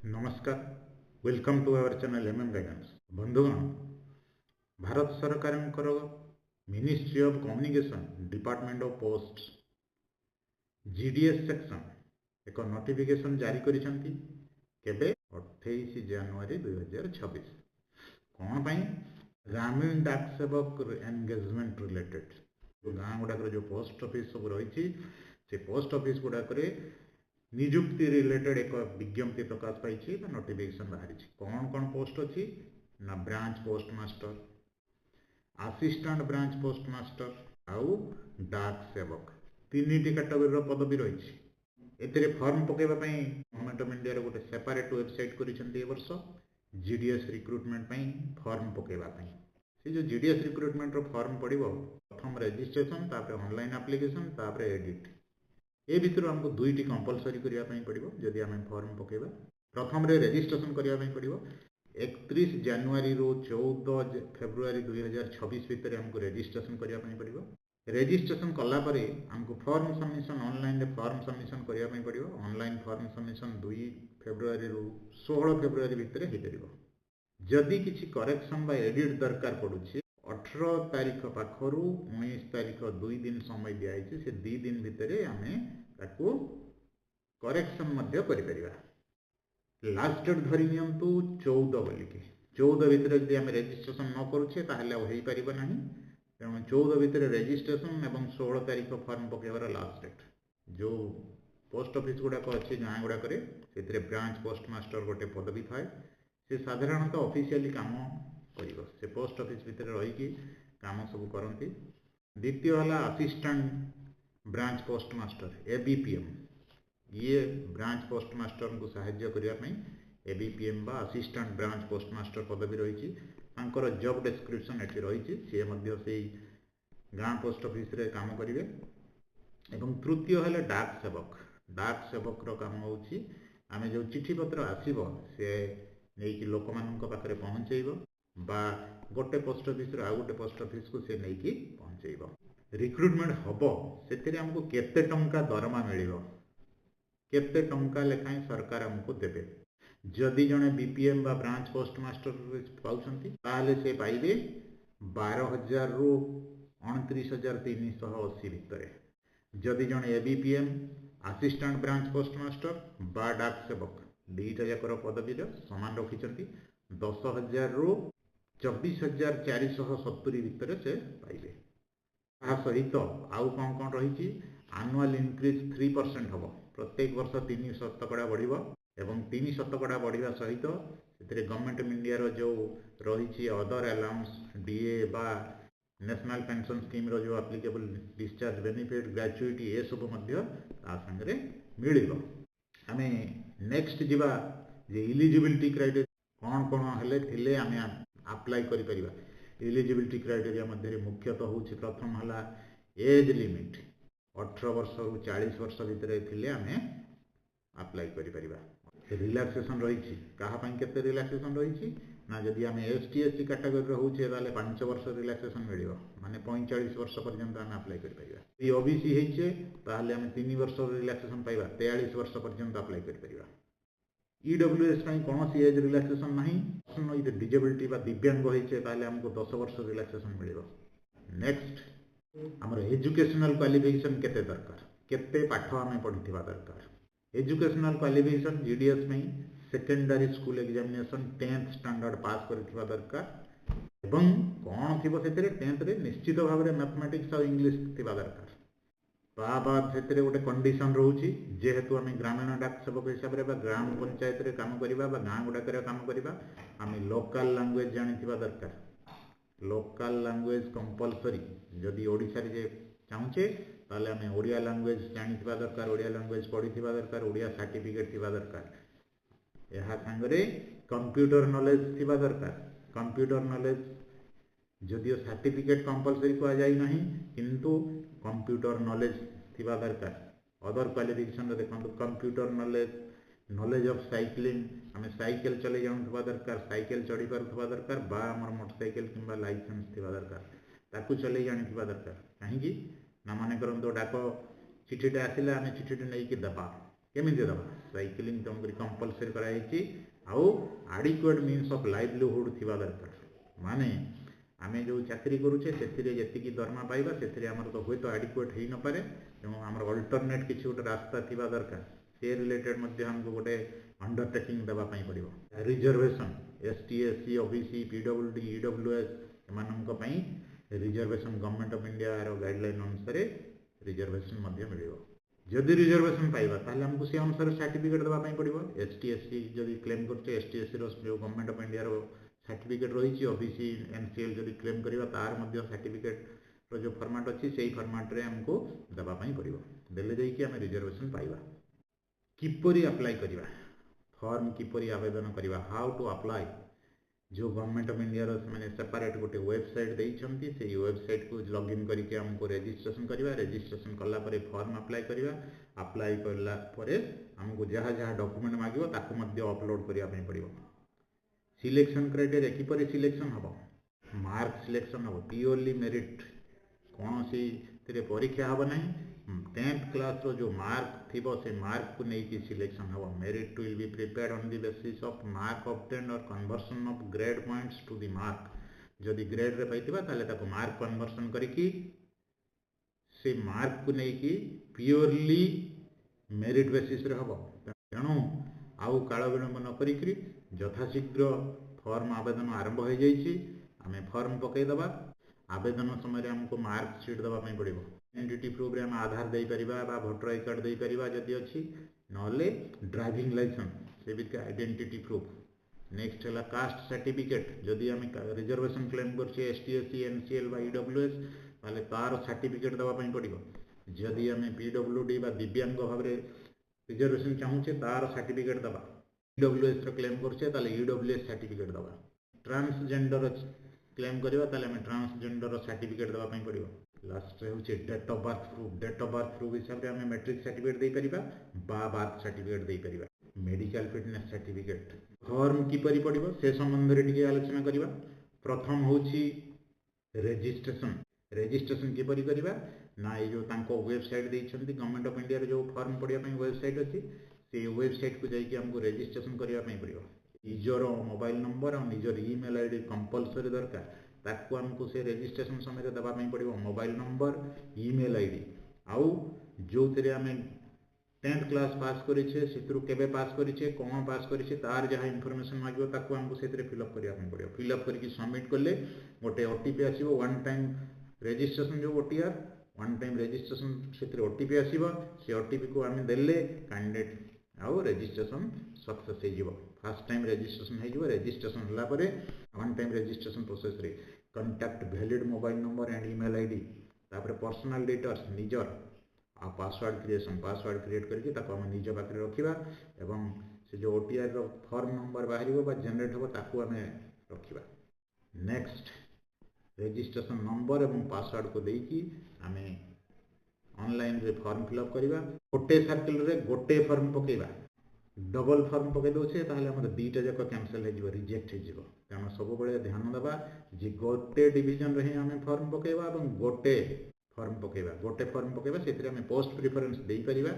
नमस्कार। Welcome to our channel guidance. बंधुगण, भारत सरकार ministry of communication department of post GDS section एक notification जारी करिसेंती। केबे 28 जनवरी 2026 कौन पाई? ग्रामीण डाक सेवक एंगेजमेंट रिलेटेड गाँ गुड़ाक जो पोस्ट ऑफिस सब रही से पोस्ट ऑफिस गुड़ाक निजुक्ति रिलेटेड एक विज्ञप्ति प्रकाश पाई नोटिफिकेशन बाहरी। कौन कौन पोस्ट अच्छी ना branch post master, assistant branch post master आउ डाक सेवक तीन कैटेगोरी पदवी रही। ए फॉर्म पकेवाई गवर्नमेंट ऑफ इंडिया गोटे सेपरेट वेबसाइट वर्ष जीडीएस रिक्रुटमेंट फॉर्म पकेवाई। से जो जीडीएस रिक्रुटमेंट फॉर्म पड़ो प्रथम रजिस्ट्रेशन ऑनलाइन एप्लिकेशन एडिट ए भितर आमको दुईटी कंपलसरी करने पड़ो। जदि आम फॉर्म पकेबा प्रथम रजिस्ट्रेशन करने पड़ो 31 जनवरी रू 14 फेब्रुआरी 2026 भितर आमको रजिस्ट्रेशन करने पड़ो। रजिस्ट्रेशन कलापर आमको form submission online form submission करने पड़ो। ऑनलाइन फॉर्म सबमिशन 2 फेब्रुआरी रू 16 फेब्रुआरी भितर हो पार। जदि किसी करेक्शन एडिट दरकार पड़ुछि 18 तारीख पाखरु 19 तारीख 2 दिन समय दिखाई से 2 दिन भितर आम करेक्शन करें। लास्ट डेट धरी नियंतु 14 बोलिके 14 भितर जब आम रजिस्ट्रेशन न करुचे ताहले हो पार ना। तेणु 14 भितर रजिस्ट्रेशन एवं 16 तारीख फॉर्म पकेबार लास्ट डेट। जो पोस्ट ऑफिस गुड़ाक अच्छे गाँ गुड़ाक से ब्रांच पोस्ट मास्टर गोटे पदवी थाए। से साधारणतः ऑफिशियली काम कर से पोस्ट ऑफिस भितर रही काम सब करती। द्वितीय है assistant branch post master ABPM. ये ब्रांच पोस्ट मास्टर को साहाय्य करने एबीपीएम बा असिस्टेंट ब्रांच पोस्ट मास्टर पदवी रही। जॉब डिस्क्रिप्शन ये रही से गाँ पोस्ट ऑफिस रे काम करेंगे। तृतीय है डाक सेवक। डाक सेवक काम हो आम जो चिठी पत्र आसब से नहीं कि लोक मान पाखे पहुँचेब बा गोटे पोस्ट ऑफिस रो गोटे पोस्ट ऑफिस को से नहीं कि पहुँचेब। रिक्रुटमेंट हम से आमको केते टंका दरमा मिल केते टंका लेखाएं सरकार आमको देवे। जदि जड़े बीपीएम बा ब्रांच पोस्ट मास्टर पाँच से पाइबे 12,000 रु 29,380 भितर। जदि जड़े ABPM assistant branch post master बा डाक सेवक दुईटा जाकर पदवी सामान रखिंट 10,000 रु 24,470 भितर से पाइबे। सहित आउ कौन कौन रही आनुआल इनक्रीज 3% हम प्रत्येक वर्ष 3% बढ़ 3% बढ़ा सहित गवर्नमेंट ऑफ इंडिया जो रही अदर अलाउंस डीए बा नेशनल पेंशन स्कीम रो जो एप्लिकेबल डिस्चार्ज बेनिफिट ग्रेचुइटी ये सब सागे मिल। आम नेक्स्ट जीवा जे इलिजिबिलिटी क्राइटेरिया कौन कौन हेले आम अप्लाई करिपरिबा। इलिजिबिलिटी क्राइटेरिया मध्य मुख्यतः हूँ प्रथम है एज लिमिट 18 वर्ष रु 40 वर्ष भितर थिले आम अप्लाई करिपरिबा। रिलैक्सेशन रही क्या रिलैक्सेशन रही ना जदि आम एसटी एससी कैटेगरी होचे ताले 5 वर्ष रिलैक्सेशन मिल माने 45 वर्ष पर्यंत आम अप्लाई करिपरिबा। ये ओबीसी होइछे ताले आम 3 वर्ष रिलैक्सेशन पाइबा 43 वर्ष पर्यंत अप्लाई करिपरिबा। ईडब्ल्यूएस कौन सी एज रिलैक्सेशन ना डिजेबिलिटी बा दिव्यांग होइछे ताले हमको 10 वर्ष रिलैक्सेशन मिल। नेक्स्ट आमर एजुकेशनल क्वालिफिकेशन केते दरकार केते पाठ आम पढ़िथिबा दरकार। एजुकेशनल क्वालिफिकेशन जीडीएस में secondary school examination 10th standard pass करथिबा दरकार एवं कौन थी से 10th रे निश्चित भाव में मैथमेटिक्स और इंग्लिश थिबा दरकार। बाद से गोटे कंडीशन रोचे जेहेतु आम ग्रामीण डाक सेवक हिसाब से ग्राम पंचायत रे काम करवा गाँ गुड़ाक काम करवा आम लोकल लैंग्वेज जानी दरकार। लोकल लैंग्वेज कंपलसरी जदि ओडिशा रे चाहूचे ताले आम ओडिया लैंग्वेज जानी दरकार, ओडिया लैंग्वेज पढ़ी दरकार, ओडिया सर्टिफिकेट थिबा दरकार। यह सांगरे कंप्यूटर नॉलेज थिबा दरकार। कंप्यूटर नॉलेज जदियो सर्टिफिकेट कंपलसरी कह जाय नहीं किंतु कंप्यूटर नॉलेज थिबा दरकार। अदर क्वालिफिकेशन देखो computer knowledge, knowledge of cycling आम साइकेल चले जानुवा दरकार, साइकेल चढ़ी पारुवा दरकार बा आमर मोटरसाइकेल किंबा लाइसेंस थिबा दरकार ताकू चले जानिथिबा दरकार। कहीं ना मन करंतो डाक चिठीटा आसिला आम चिठीटा नहीं कि देबा केमिति दबा साइक्लिंग तुमको कंपलसरी कराई आउ एडिक्वेट मीन्स ऑफ लाइवलीहुड थिबा दरकार माने आमे जो चाकरी करूचे से जी दरमा पाइबा से आमर तो हुए तो एडिक्वेट हो न पारे तेणु आमर अल्टरनेट किसी गोटे रास्ता थिबा दरकार से रिलेटेड मध्य हमको गोटे अंडरटेकिंग देवाई पड़ो reservation ST SC OBC PWD EWS एमानंक पई रिजर्वेशन गवर्नमेंट ऑफ इंडिया रो गाइडलाइन अनुसार रिजर्वेशन मध्य मिलिबो जदि रिजर्वेशन पाइबा ताले हमको से अनुसार सर्टिफिकेट देवाई पड़ो एसटी एससी जदि क्लेम करछे एसटी एससी रो जो गवर्नमेंट ऑफ इंडिया रो सर्टिफिकेट रही ओबीसी एनसीएल जदि क्लेम करवा तार मध्य सर्टिफिकेट रो जो फॉर्मेट अच्छी से फॉर्मेट रे हमको देवाई पड़ो देले जाइए आम रिजर्वेशन पाइबा किपरि अप्लाई करवा फॉर्म किपरि आवेदन करवा हाउ टू अप्लाई जो गवर्नमेंट ऑफ इंडिया मैंने सेपरेट गोटे वेबसाइट देइछंती से वेबसाइट को लॉगिन करके हमको रजिस्ट्रेशन करवा रजिस्ट्रेशन कला परे फॉर्म अप्लाई करवा अप्लाई करला परे हमको जहाँ जहाँ डॉक्यूमेंट मागिबो ताको मध्य अपलोड करिया पई पड़िबो सिलेक्शन क्राइटेरिया किपरि सिलेक्शन हम मार्क सिलेक्शन हम प्योरली मेरिट कौन सी परीक्षा हम ना 10th क्लास रो जो मार्क थी से मार्क को लेकिन सिलेक्शन हम merit will be prepared on the basis of mark obtained और conversion of grade points to the mark जदि ग्रेड रे पाइथिबा ताले ताको मार्क कन्वर्सन करिकी से मार्क को लेकिन प्योरली मेरिट बेसिस रे हम तेणु आउ काल विलंब न करिकरी यथाशीघ्र फॉर्म आवेदन आरंभ हो जाइए आम फॉर्म पकईदबा आवेदन समय हमको मार्क सीट देवाई पड़ो आइडेंटिटी प्रूफ रे हम आधार दे पारिबा भोटर आई कार्ड दे पारिबा जदि अच्छी नले ड्राइविंग लाइसेंस से भी आइडेंटिटी प्रूफ नेक्स्ट है कास्ट सर्टिफिकेट जदि आम रिजर्वेशन क्लेम करछे एसटी एससी एनसीएल बा ईडब्ल्यूएस ताले तार सर्टिफिकेट देवाई पड़ो जदि आम पीडब्ल्यूडी बा दिव्यांग भाव में रिजर्वेशन चाहूचे तार सर्टिफिकेट दबा ईडब्ल्यूएस रो क्लेम करछे ताले ईडब्ल्यूएस सर्टिफिकेट दबा ट्रांसजेंडर क्लेम करबा ताले हम ट्रांसजेंडर रो सर्टिफिकेट दबा पड़ो लास्ट रे होचे डेट ऑफ बर्थ प्रूफ हिसाब से हमें मैट्रिक सर्टिफिकेट दे परिबा बा बर्थ सर्टिफिकेट दे परिबा मेडिकल फिटनेस सर्टिफिकेट फॉर्म किपरि पड़िबो से संबंध रे टिके आलोचना करबा प्रथम होची रजिस्ट्रेशन किपरि करबा ना ये जो तांको वेबसाइट देइछंती गवर्नमेंट ऑफ इंडिया रे जो फॉर्म पड़िया पई वेबसाइट अछि से वेबसाइट को जाइए हमको रजिस्ट्रेशन करने पड़ो निजर मोबाइल नंबर और निजर ईमेल आईडी कंपलसरी दरकार ताकू हमको से रजिस्ट्रेशन समय देवाई पड़ो मोबाइल नंबर ईमेल आईडी आउ जो थे आम 10th क्लास पास करेछे से केबे पास करेछे कौन पास करेछे तार जहाँ इनफॉरमेशन मांगो ताकू हमको से फिलअप करने पड़ो फिलअप करके सबमिट कले गोटे ओटीपी आसो वन टाइम रजिस्ट्रेशन जो ओटीआर वन टाइम रजिस्ट्रेशन से ओटीपी आसो से ओटीपी को आम देले कैंडिडेट आउ रजिस्ट्रेशन सक्सेस हो फास्ट टाइम रजिस्ट्रेशन हो रजिस्ट्रेशन होगापर वन टाइम रजिस्ट्रेशन प्रोसेस रे contact valid mobile number and email ID तापर पर्सनल डिटेल्स निजर आ पासवर्ड क्रिएट करके ताको हम निज पाखे रखा एवं से जो ओटीआर रो फॉर्म नंबर बाहर जनरेट हो ताको आम रखा नेक्स्ट रजिस्ट्रेशन नंबर एवं पासवर्ड को देकी आम ऑनलाइन रे फॉर्म फिलअप करवा गोटे सर्कल रे गोटे फॉर्म पकेबा डबल फॉर्म पकई दौचे ताहले हमर दीटा जाक कैंसिल हो रिजेक्ट हो तेणु सब बड़े ध्यान देवा जे गोटे डिवीजन रे आम फॉर्म पकेबा और गोटे फॉर्म पकेबा से पोस्ट प्रिफरेंस दे परिबा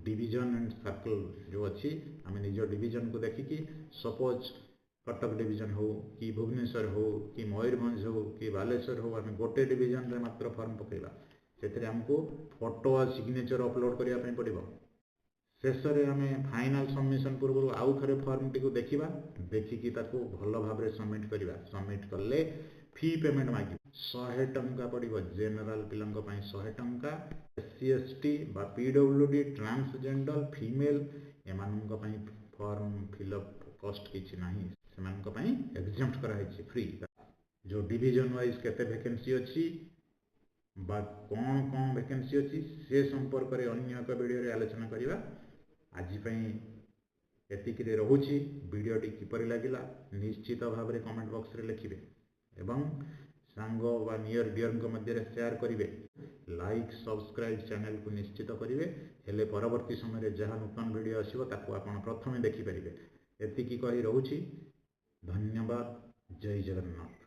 डिवीजन एंड सर्कल जो अच्छी आम निज डिवीजन को देखिकी सपोज कटक डिवीजन हो कि भुवनेश्वर हो कि मयूरभंज हो कि बालेश्वर हो आम गोटे डिवीजन रे मात्र फॉर्म पकेबा से हमको फोटो और सिग्नेचर अपलोड करने पड़ो शेष में आम फाइनाल सबमिशन पूर्व आउ थे फॉर्म टी देखा देखिकी भल भाव सबमिट करवा सबमिट कले फी पेमेंट मांगे 100 टंका पड़ो जेनेल पिला 100 टंका एससी एसटी बा पीडब्ल्यूडी ट्रांसजेंडर फीमेल एम फॉर्म फिलअप कॉस्ट किसी ना से एग्जाम्प्ट कराई फ्री जो डिवीजन वाइज केते वैकेंसी अच्छी बा कौन कौन वैकेंसी अच्छी से संपर्क में अन्य एक वीडियो आलोचना करवा आज एतिक रोची वीडियोटी किपरि लगिला निश्चित भाव में कमेंट बॉक्स रे लिखिबे एवं सांग बा नियर डियर मध्य शेयर करेंगे लाइक सब्सक्राइब चैनल को निश्चित करेंगे हेले परवर्ती समय जहाँ नूतन वीडियो आसो ताकू आपण प्रथमे देखिपारे एतिकी कही रोची धन्यवाद जय जगन्नाथ।